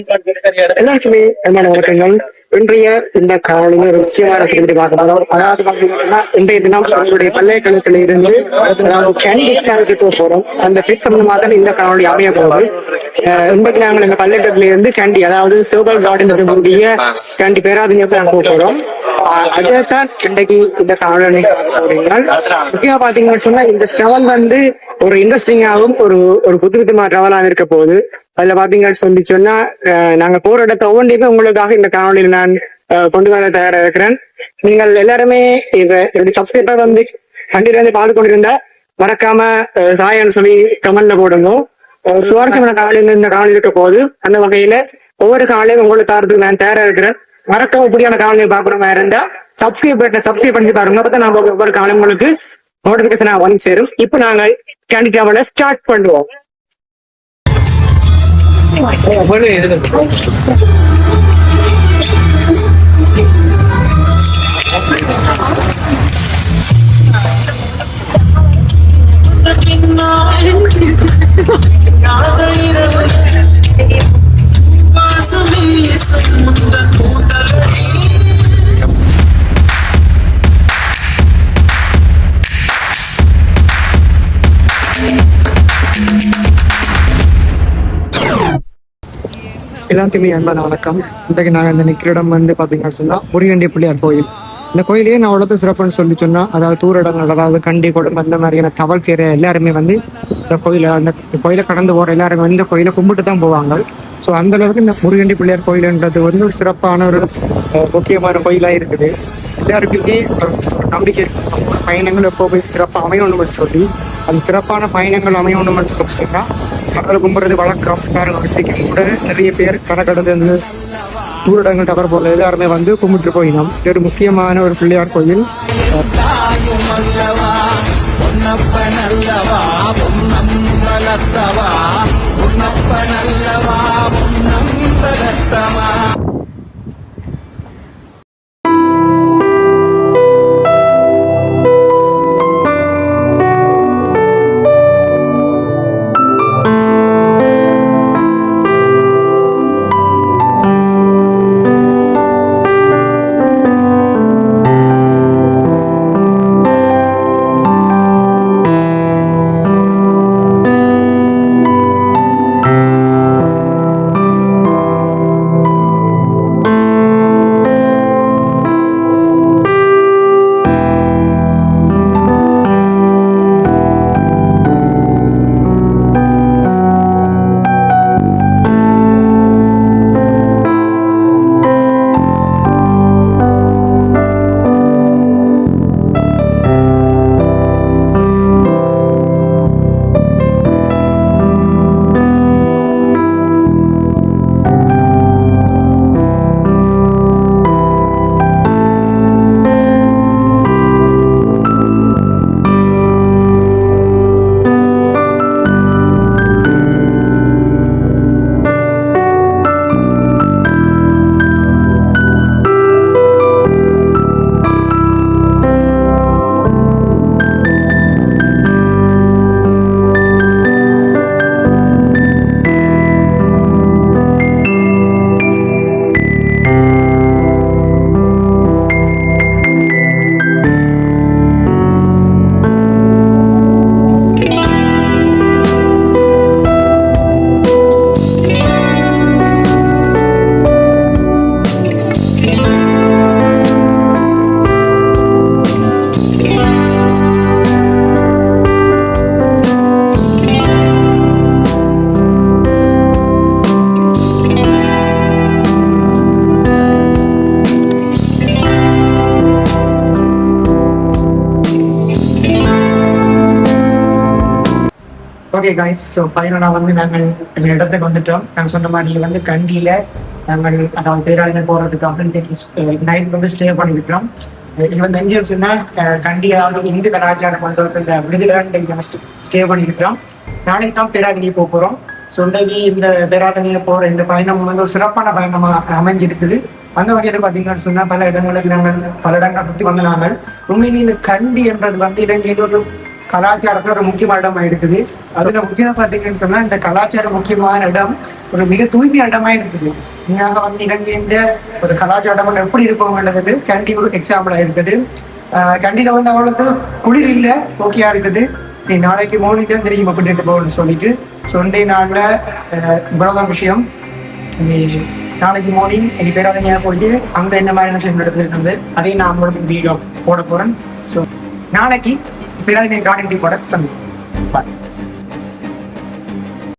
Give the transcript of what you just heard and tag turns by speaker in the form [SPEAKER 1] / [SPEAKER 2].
[SPEAKER 1] எல்லாருக்குமே அன்பான வணக்கங்கள். இன்றைய இந்த காலையில ஒரு முக்கியமான கேள்வி பார்க்கலாம். அதாவது பாத்தீங்கன்னா இன்றைய தினம் நம்மளுடைய பல்கலைக்கழகத்தில இருந்து அதாவது கேண்டிடேட் போறோம். அந்த ஃபிட் சம்பந்தமாக தான் இந்த காணொலி அமைய போகுது. இன்றைக்கு நாங்கள் இந்த பல்கலைக்கழகத்தில இருந்து கேண்டி அதாவது சோபல் கார்டன் இருக்கக்கூடிய கேண்டி பேராதீனத்தை நாங்கள் போறோம். அதான் இன்றைக்கு இந்த காணொலி முக்கியமா பாத்தீங்கன்னு சொன்னா இந்த ஸ்டவல் வந்து ஒரு இன்ட்ரெஸ்டிங்காகவும் ஒரு புதுவிதமா டிராவலாக இருக்க போகுது. அதுல பாத்தீங்கன்னு சொல்லி சொன்னா நாங்க போற இடத்த ஒவ்வொன்றையுமே உங்களுக்காக இந்த காணொலியில் நான் கொண்டு வர தயாரா இருக்கிறேன். நீங்கள் எல்லாருமே என்னுடைய சப்ஸ்கிரைபர் வந்து கண்டிப்பா பார்த்து கொண்டிருந்தா மறக்காம சாயன்னு சொல்லி கமெண்ட்ல போடுங்க. சுவாரஸ்யமான காலையில இந்த காணொலி இருக்க போது அந்த வகையில ஒவ்வொரு காலையும் உங்களுக்கு தரத்துக்கு நான் தயாரா இருக்கிறேன். மறக்காம இப்படியான காணொலியை பாக்குற மாதிரி இருந்தா சப்ஸ்கிரைப் பண்ணி பாருங்க. அப்பதான் நம்ம ஒவ்வொரு காலம் உங்களுக்கு நோட்டிபிகேஷன் வந்து சேரும். இப்ப நாங்கள் கேண்டி டிராவலை ஸ்டார்ட் பண்ணுவோம். எல்லாத்துக்குமே அன்பான வணக்கம். இன்றைக்கு நாங்கள் இந்த நிற்கிற இடம் வந்து பார்த்தீங்கன்னா சொன்னா முருகண்டி பிள்ளையார் கோயில். இந்த கோயிலே நான் அவ்வளோ சிறப்புன்னு சொல்லி சொன்னா அதாவது தூரடங்கள் அதாவது கண்டி குடும்பம் அந்த மாதிரியான தவள் செய்கிற எல்லாருமே வந்து இந்த கோயிலை கடந்து போகிற எல்லாருமே வந்து இந்த கோயிலை கும்பிட்டு தான் போவாங்க. ஸோ அந்த அளவுக்கு இந்த முருகண்டி பிள்ளையார் கோயில்ன்றது வந்து ஒரு சிறப்பான ஒரு முக்கியமான கோயிலாக இருக்குது. எல்லாருக்குமே ஒரு நம்பிக்கை பயணங்கள் எப்போது சிறப்பாக அமையணும்னு சொல்லி அந்த சிறப்பான பயணங்கள் அமையணும்னு சொல்லிட்டீங்கன்னா கடல் கும்புறது வழக்கம். வெட்டிக்கு கூட நிறைய பேர் கடை கடந்து தூரடங்கள் டவர் போல எல்லாருமே வந்து கும்பிட்டு போயினோம். இது ஒரு முக்கியமான ஒரு பிள்ளையார் கோயில். ஓகே கைஸ், ஸோ ஃபைனலாக வந்து நாங்கள் எங்கள் இடத்துக்கு வந்துட்டோம். நாங்கள் சொன்ன மாதிரி வந்து கண்டியில் நாங்கள் அதாவது பேராதனை போகிறதுக்காக நைட் வந்து ஸ்டே பண்ணியிருக்கிறோம். இது வந்து எங்கேயும் சொன்னால் கண்டி அதாவது இந்து கலாச்சார மண்டபத்தில் விடுதலை ஸ்டே பண்ணியிருக்கிறோம். நாளைக்கு தான் பேராதனையை போகிறோம். ஸோ இன்றைக்கு இந்த பேராதனையை போகிற இந்த பயணம் வந்து ஒரு சிறப்பான பயணமாக அமைஞ்சிருக்குது. அந்த வகையில் பார்த்தீங்கன்னு சொன்னால் பல இடங்களுக்கு நாங்கள் பல இடங்கள் சுற்றி வந்து நாங்கள் உண்மையிலே இந்த கண்டி என்றது வந்து இலங்கையில் ஒரு கலாச்சாரத்துல ஒரு முக்கியமான இடமா இருக்குது. அதுல முக்கியமா பாத்தீங்கன்னு சொன்னா இந்த கலாச்சாரம் முக்கியமான இடம் ஒரு மிக தூய்மையான இடமா இருக்குது. நீங்க வந்து இலங்கையின் ஒரு கலாச்சார இடம் எப்படி இருப்போம்ன்றது கண்டி ஒரு எக்ஸாம்பிளா இருக்குது. கண்டியில வந்து அவ்வளவு குளிர் இல்லை, ஓகேயா இருக்குது. நீ நாளைக்கு மோர்னிங் தான் தெரியும் எப்படி இருக்க போகணும்னு சொல்லிட்டு சொண்டே நாள்ல இவ்வளவுதான் விஷயம். நீ நாளைக்கு மார்னிங் எனக்கு பேராதனையா போயிட்டு அங்க என்ன மாதிரி விஷயம் நடந்திருக்கிறது அதையும் நான் உங்களுக்கு வீடியோ போட போறேன். ஸோ நாளைக்கு பேராதனை கார்டன் போட சந்திப்போம்.